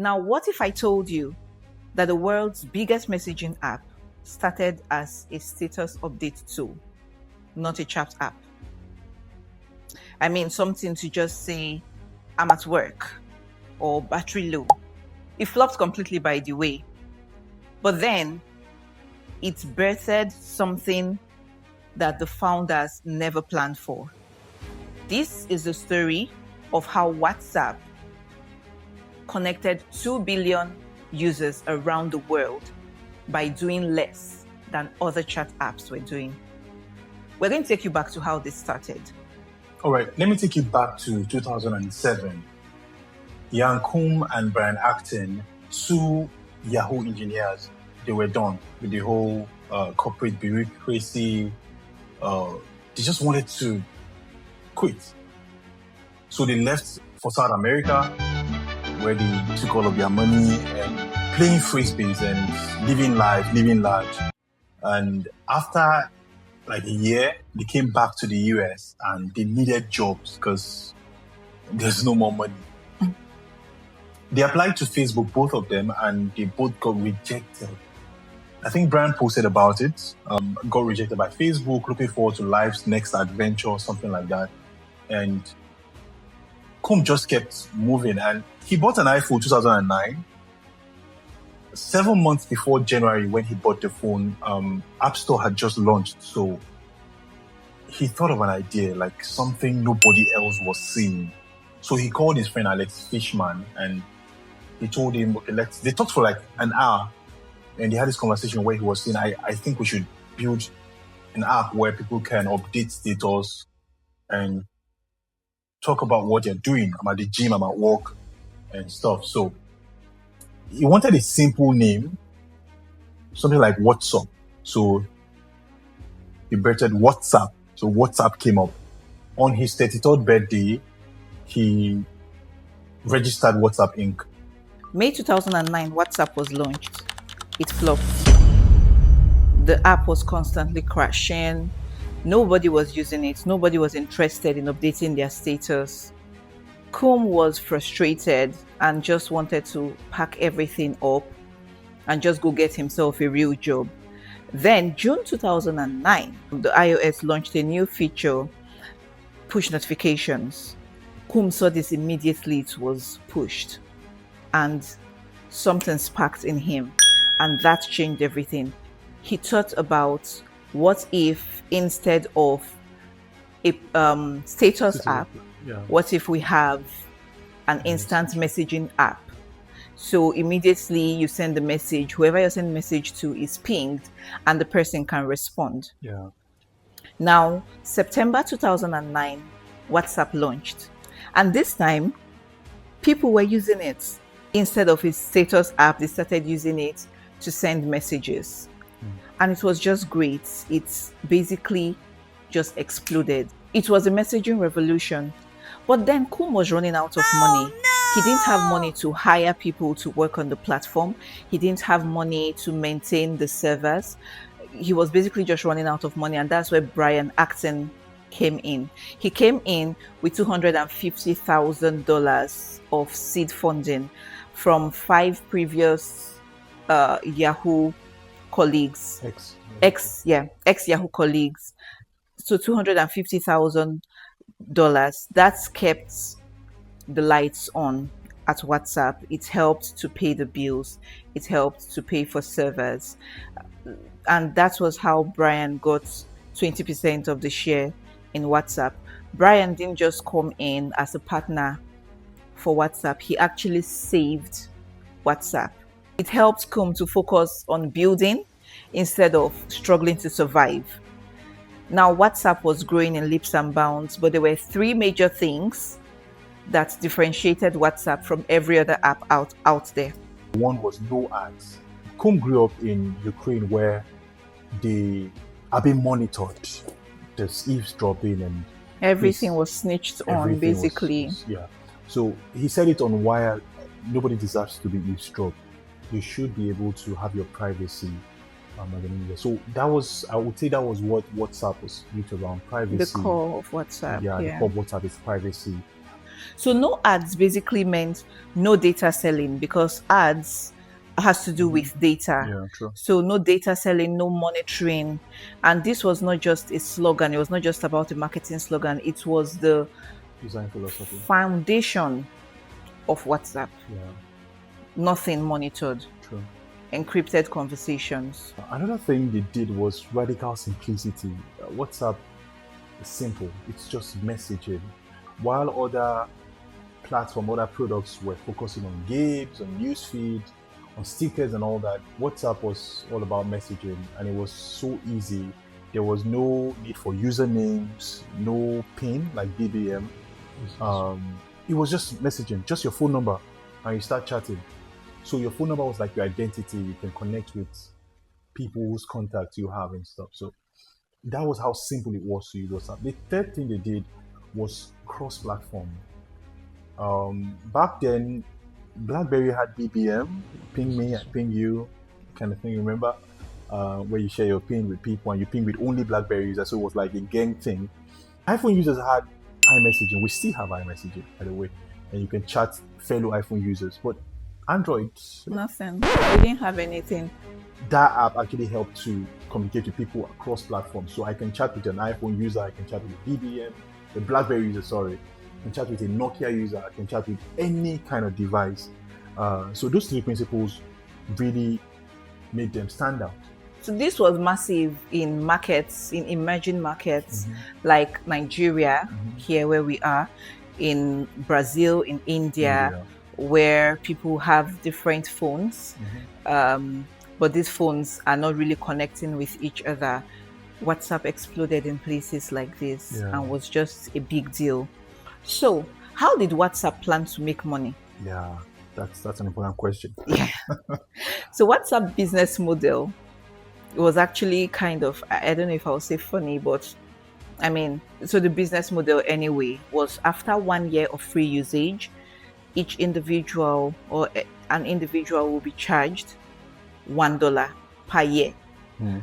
Now, what if I told you that the world's biggest messaging app started as a status update tool, not a chat app? I mean, something to just say, I'm at work, or battery low. It flopped completely, by the way. But then it birthed something that the founders never planned for. This is the story of how WhatsApp connected 2 billion users around the world by doing less than other chat apps were doing. We're going to take you back to how this started. All right, let me take you back to 2007. Ian Coombe and Brian Acton, two Yahoo engineers, they were done with the whole corporate bureaucracy. They just wanted to quit. So they left for South America, where they took all of their money and playing frisbees and living large. And after like a year, they came back to the US and they needed jobs because there's no more money. They applied to Facebook, both of them, and they both got rejected. I think Brian posted about it, got rejected by Facebook, looking forward to life's next adventure or something like that. And Coombe just kept moving, and he bought an iPhone 2009. 7 months before January, when he bought the phone, App Store had just launched. So he thought of an idea, like something nobody else was seeing. So he called his friend Alex Fishman, and he told him, okay, they talked for like an hour, and they had this conversation where he was saying, I think we should build an app where people can update status and talk about what they're doing. I'm at the gym, I'm at work and stuff. So he wanted a simple name, something like WhatsApp. So he birthed WhatsApp. So WhatsApp came up. On his 33rd birthday, he registered WhatsApp Inc. May 2009, WhatsApp was launched. It flopped. The app was constantly crashing. Nobody was using it. Nobody was interested in updating their status. Coombe was frustrated and just wanted to pack everything up and just go get himself a real job. Then, June 2009, the iOS launched a new feature, push notifications. Coombe saw this immediately, it was pushed, and something sparked in him, and that changed everything. He thought about, what if instead of a status app, what if we have an instant messaging app? So immediately you send the message, whoever you send the message to is pinged, and the person can respond. Now, September 2009, WhatsApp launched, and this time people were using it. Instead of a status app, they started using it to send messages. And it was just great. It's basically just exploded. It was a messaging revolution. But then Coombe was running out of money. He didn't have money to hire people to work on the platform. He didn't have money to maintain the servers. He was basically just running out of money, and that's where Brian Acton came in. He came in with $250,000 of seed funding from 5 previous Yahoo colleagues, ex Yahoo colleagues. So $250,000. That's kept the lights on at WhatsApp. It helped to pay the bills. It helped to pay for servers. And that was how Brian got 20% of the share in WhatsApp. Brian didn't just come in as a partner for WhatsApp. He actually saved WhatsApp. It helped Coombe to focus on building instead of struggling to survive. Now, WhatsApp was growing in leaps and bounds, but there were 3 major things that differentiated WhatsApp from every other app out there. One was no ads. Coombe grew up in Ukraine, where they are being monitored. There's eavesdropping and everything was snitched on, basically. So he said it on Wire, nobody deserves to be eavesdropped. You should be able to have your privacy. So that was, I would say that was what WhatsApp was built around, privacy. The core of WhatsApp. The core of WhatsApp is privacy. So no ads basically meant no data selling, because ads has to do with data. Yeah, true. So no data selling, no monitoring. And this was not just a slogan. It was not just about a marketing slogan. It was the Design philosophy. foundation of WhatsApp. Yeah, Nothing monitored, true. encrypted conversations. Another thing they did was radical simplicity. WhatsApp is simple. It's just messaging. While other other products were focusing on games, on newsfeed, on stickers and all that, WhatsApp was all about messaging, and it was so easy. There was no need for usernames, no PIN like BBM. It was just messaging, just your phone number, and you start chatting. So your phone number was like your identity. You can connect with people whose contacts you have and stuff. So that was how simple it was to use WhatsApp. The third thing they did was cross-platform. Back then, BlackBerry had BBM, ping me, I ping you, kind of thing. Remember, where you share your pin with people and you ping with only BlackBerry users. So it was like a gang thing. iPhone users had iMessaging. We still have iMessaging, by the way, and you can chat fellow iPhone users. But Android, Nothing. We didn't have anything. that app actually helped to communicate with people across platforms. So I can chat with an iPhone user, I can chat with a BBM, a BlackBerry user, sorry. I can chat with a Nokia user, I can chat with any kind of device. So those three principles really made them stand out. So this was massive in markets, in emerging markets like Nigeria, here where we are, in Brazil, in India, where people have different phones, but these phones are not really connecting with each other. WhatsApp exploded in places like this and was just a big deal. So how did WhatsApp plan to make money? Yeah, that's an important question. Yeah. So WhatsApp business model, it was actually kind of, I don't know if I'll say funny, but I mean, so the business model anyway was after 1 year of free usage, each individual or an individual will be charged $1 per year,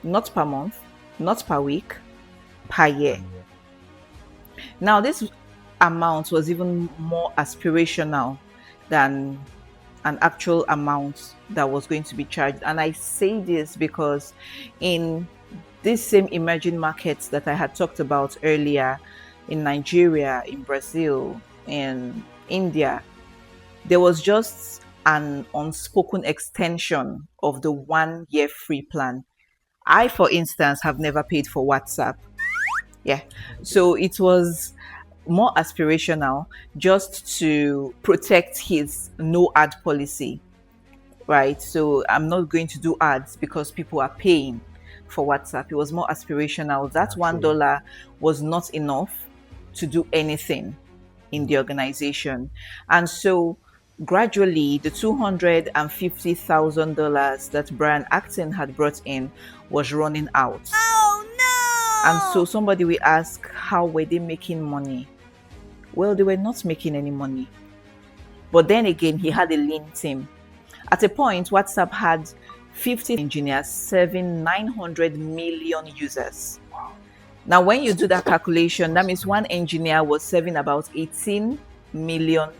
not per month, not per week, per year. Now, this amount was even more aspirational than an actual amount that was going to be charged. And I say this because in these same emerging markets that I had talked about earlier, in Nigeria, in Brazil, in India, there was just an unspoken extension of the 1 year free plan. I, for instance, have never paid for WhatsApp. Yeah. So it was more aspirational, just to protect his no ad policy, right? So I'm not going to do ads because people are paying for WhatsApp. It was more aspirational. That $1 was not enough to do anything in the organization. And so gradually the $250,000 that Brian Acton had brought in was running out. Oh no! And so somebody will ask, how were they making money? Well, they were not making any money. But then again, he had a lean team. At a point, WhatsApp had 50 engineers serving 900 million users. Now, when you do that calculation, that means one engineer was serving about 18 million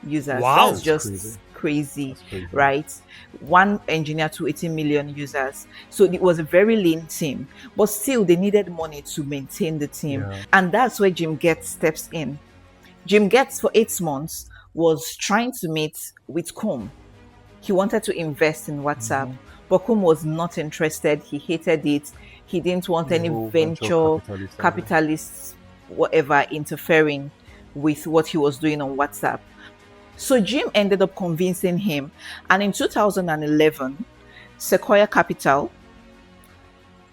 users. Wow. That's just crazy, That's crazy. right? One engineer to 18 million users. So it was a very lean team, but still they needed money to maintain the team. Yeah. And that's where Jim Getz steps in. Jim Getz, for 8 months, was trying to meet with Coombe. He wanted to invest in WhatsApp, but Coombe was not interested. He hated it. He didn't want any whole venture capitalist idea. capitalists, whatever, interfering with what he was doing on WhatsApp. So Jim ended up convincing him. And in 2011, Sequoia Capital,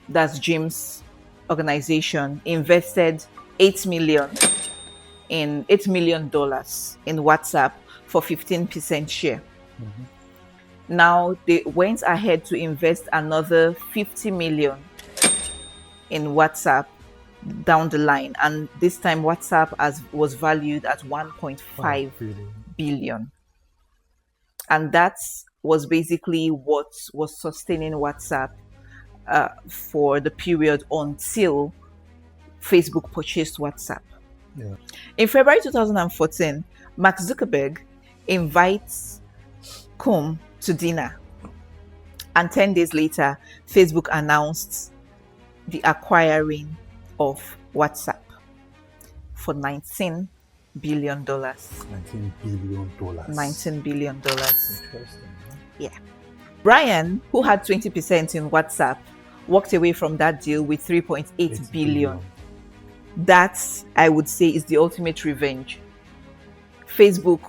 that's Jim's organization, invested $8 million in WhatsApp for 15% share. Now they went ahead to invest another 50 million in WhatsApp down the line, and this time WhatsApp was valued at 1.5 billion. And that was basically what was sustaining WhatsApp for the period until Facebook purchased WhatsApp. Yeah. In February 2014, Mark Zuckerberg invites Cohn to dinner. And 10 days later, Facebook announced the acquiring of WhatsApp for $19 billion. $19 billion. $19 billion. Interesting. Huh? Yeah. Brian, who had 20% in WhatsApp, walked away from that deal with 3.8 billion. That, I would say, is the ultimate revenge. Facebook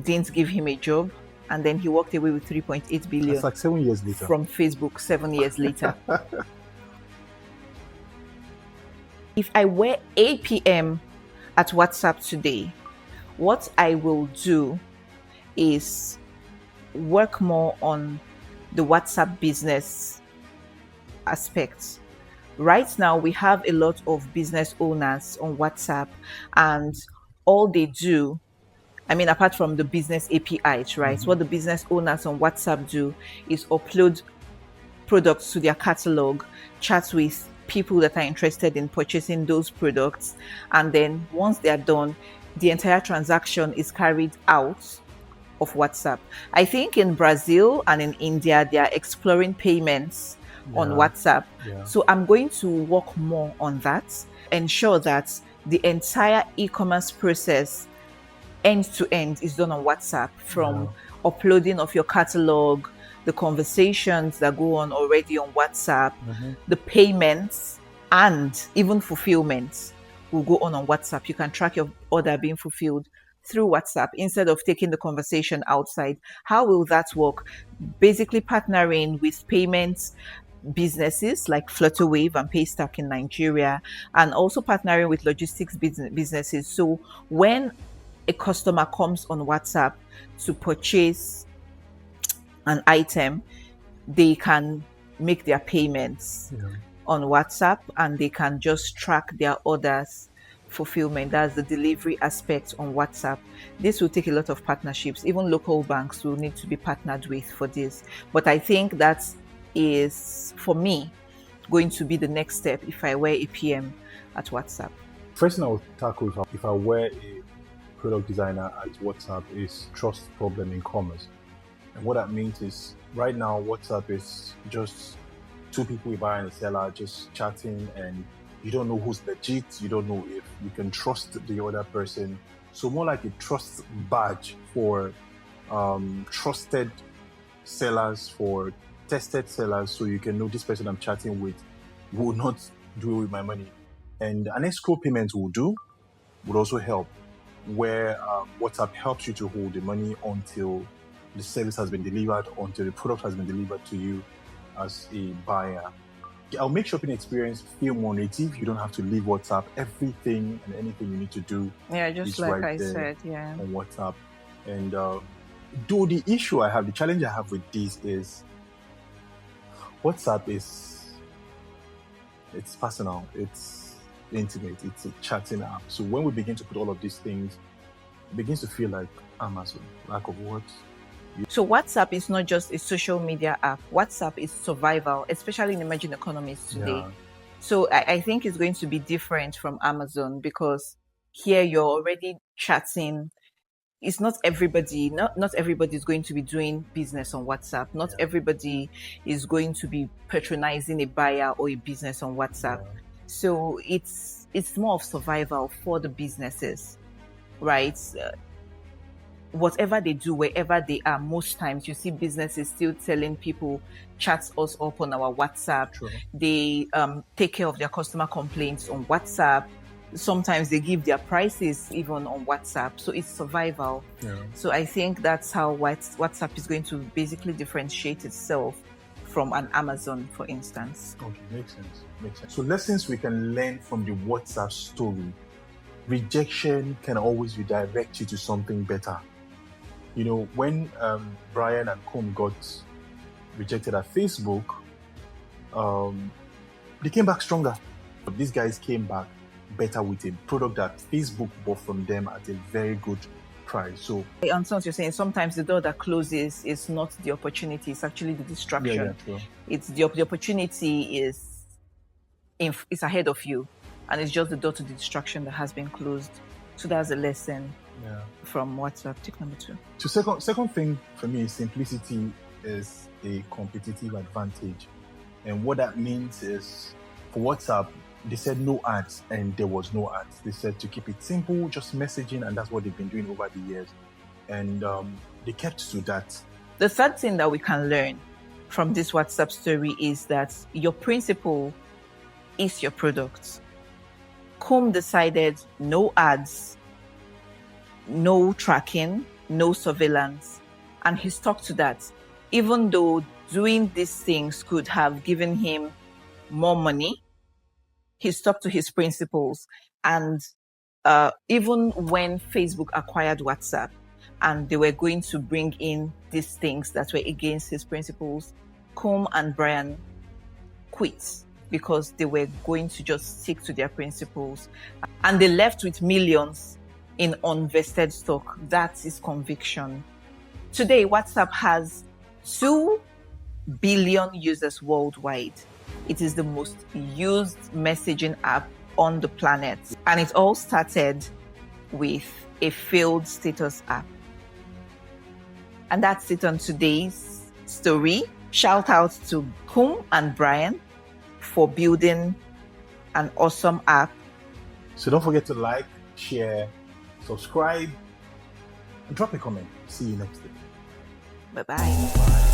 didn't give him a job, and then he walked away with 3.8 billion. That's like 7 years later. From Facebook 7 years later. If I were APM at WhatsApp today, what I will do is work more on the WhatsApp business aspects. Right now, we have a lot of business owners on WhatsApp, and all they do, I mean, apart from the business APIs, right? What the business owners on WhatsApp do is upload products to their catalog, chat with people that are interested in purchasing those products, and then once they are done, the entire transaction is carried out of WhatsApp. I think in Brazil and in India, they are exploring payments on WhatsApp. So I'm going to work more on that, ensure that the entire e-commerce process end to end is done on WhatsApp, from uploading of your catalog, the conversations that go on already on WhatsApp, the payments, and even fulfillment will go on WhatsApp. You can track your order being fulfilled through WhatsApp instead of taking the conversation outside. How will that work? Basically partnering with payments businesses like Flutterwave and Paystack in Nigeria, and also partnering with logistics businesses. So when a customer comes on WhatsApp to purchase an item, they can make their payments on WhatsApp, and they can just track their orders fulfillment. That's the delivery aspect on WhatsApp. This will take a lot of partnerships. Even local banks will need to be partnered with for this. But I think that is, for me, going to be the next step if I were a PM at WhatsApp. First thing I would tackle if I were a product designer at WhatsApp is trust problem in commerce. And what that means is, right now, WhatsApp is just two people, a buyer and a seller, just chatting, and you don't know who's legit. You don't know if you can trust the other person. So more like a trust badge for trusted sellers, for tested sellers, so you can know this person I'm chatting with will not do it with my money. And an escrow payment would also help, where WhatsApp helps you to hold the money until the service has been delivered, until the product has been delivered to you as a buyer. I'll make shopping experience feel more native. You don't have to leave WhatsApp. Everything and anything you need to do just like I said, on WhatsApp. And though the challenge I have with this is WhatsApp it's personal, it's intimate, it's a chatting app. So when we begin to put all of these things, it begins to feel like Amazon, lack of words. So WhatsApp is not just a social media app. WhatsApp is survival, especially in emerging economies today. So I think it's going to be different from Amazon, because here you're already chatting. It's not everybody, not everybody is going to be doing business on WhatsApp. Not everybody is going to be patronizing a buyer or a business on WhatsApp. So it's more of survival for the businesses, right? Whatever they do, wherever they are, most times you see businesses still telling people, chat us up on our WhatsApp. They take care of their customer complaints on WhatsApp. Sometimes they give their prices even on WhatsApp. So it's survival. So I think that's how WhatsApp is going to basically differentiate itself from an Amazon, for instance. Okay, makes sense. So lessons we can learn from the WhatsApp story. Rejection can always redirect you to something better. You know, when Brian and Cohn got rejected at Facebook, they came back stronger. But these guys came back better with a product that Facebook bought from them at a very good price. So I understand what you're saying. Sometimes the door that closes is not the opportunity, it's actually the distraction. It's the opportunity is ahead of you. and it's just the door to the distraction that has been closed. So that's a lesson from WhatsApp. Tip number 2. So second thing for me is simplicity is a competitive advantage. And what that means is, for WhatsApp, they said no ads, and there was no ads. They said to keep it simple, just messaging, and that's what they've been doing over the years. And they kept to that. The third thing that we can learn from this WhatsApp story is that your principle is your product. Coombe decided no ads, no tracking, no surveillance, and he stuck to that. Even though doing these things could have given him more money, he stuck to his principles. And even when Facebook acquired WhatsApp and they were going to bring in these things that were against his principles, Coombe and Brian quit because they were going to just stick to their principles. And they left with millions in unvested stock. That is conviction. Today, WhatsApp has 2 billion users worldwide. It is the most used messaging app on the planet. And it all started with a failed status app. And that's it on today's story. Shout out to Coombe and Brian for building an awesome app. So don't forget to like, share, subscribe, and drop a comment. See you next time. Bye-bye.